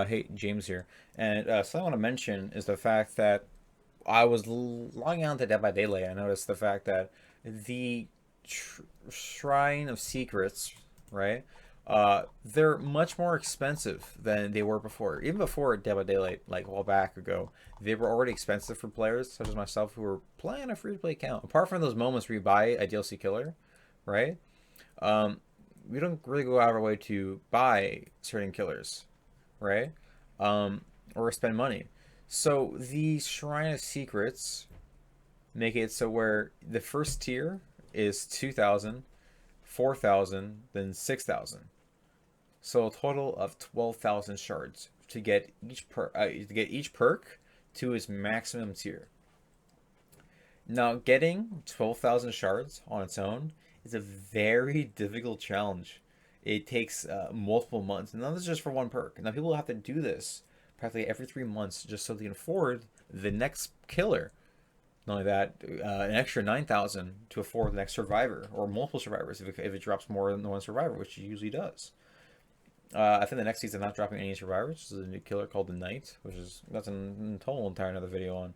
Hey, James here. And something I want to mention is the fact that I was logging on to Dead by Daylight. I noticed the fact that the Shrine of Secrets, right? They're much more expensive than they were before. Even before Dead by Daylight, like a while back ago, they were already expensive for players such as myself who were playing a free-to-play account. Apart from those moments where you buy a DLC killer, right? Um, we don't really go out of our way to buy certain killers, right? Um, or spend money. So the Shrine of Secrets make it so where the first tier is 2,000, 4,000, then 6,000. So a total of 12,000 shards to get each perk to its maximum tier. Now, getting 12,000 shards on its own is a very difficult challenge. It takes multiple months, and not just for one perk. Now, people have to do this practically every 3 months just so they can afford the next killer. Not only that, an extra 9,000 to afford the next survivor or multiple survivors if it drops more than one survivor, which it usually does. I think the next season not dropping any survivors. This is a new killer called the Knight, which is that's a total entire another video on.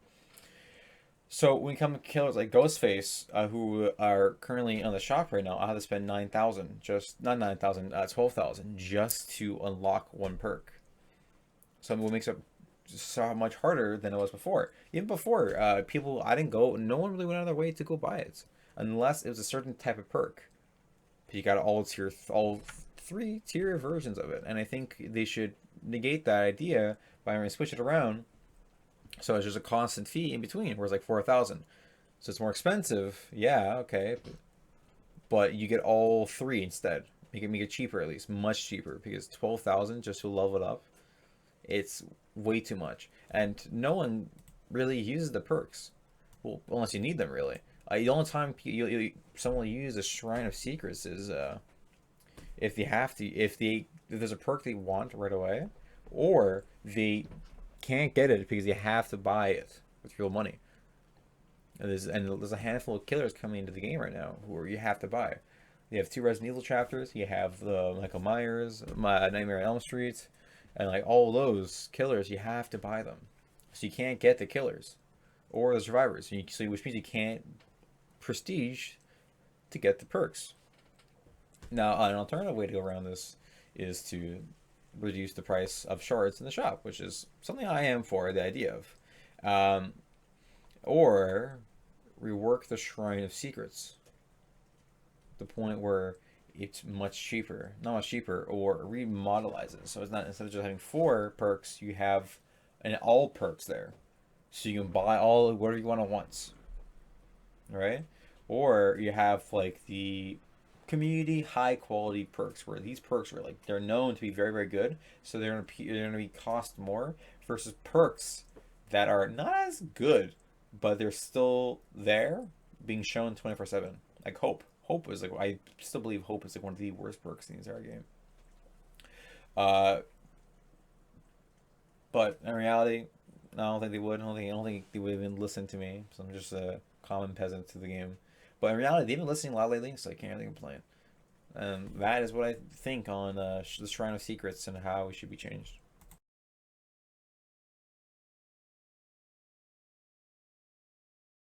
So when we come to killers like Ghostface, who are currently on the shop right now, I have to spend 9,000, just not 9,000, 12,000 just to unlock one perk. So what makes it so much harder than it was before. Even before, people I didn't go, no one really went out of their way to go buy it, unless it was a certain type of perk. You got all three tier versions of it, and I think they should negate that idea by switch it around so it's just a constant fee in between, where it's like 4,000. So it's more expensive, yeah, okay, but you get all three instead. Make it cheaper at least, much cheaper, because 12,000 just to level it up, it's way too much, and no one really uses the perks. Well, unless you need them really. The only time someone will use a Shrine of Secrets is if they have to, if there's a perk they want right away, or they can't get it because you have to buy it with real money. And there's a handful of killers coming into the game right now who you have to buy. You have two Resident Evil chapters. You have the Michael Myers, Nightmare on Elm Street, and like all those killers, you have to buy them. So you can't get the killers or the survivors. Which means you can't prestige to get the perks. Now, an alternative way to go around this is to reduce the price of shards in the shop, which is something I am for the idea of. Um, or rework the Shrine of Secrets, the point where it's much cheaper, not much cheaper, or remodelize it. So it's not, instead of just having four perks, you have an all perks there. So you can buy all whatever you want at once, right? Or you have like the community high quality perks where these perks are like they're known to be very very good, so they're gonna be cost more versus perks that are not as good, but they're still there being shown 24/7. Like Hope is like I still believe Hope is like one of the worst perks in the entire game. Uh, but in reality, I don't think they would. I don't think they would even listen to me. So I'm just a common peasant to the game. But in reality, they've been listening a lot lately, so I can't really complain. And that is what I think on the Shrine of Secrets and how it should be changed.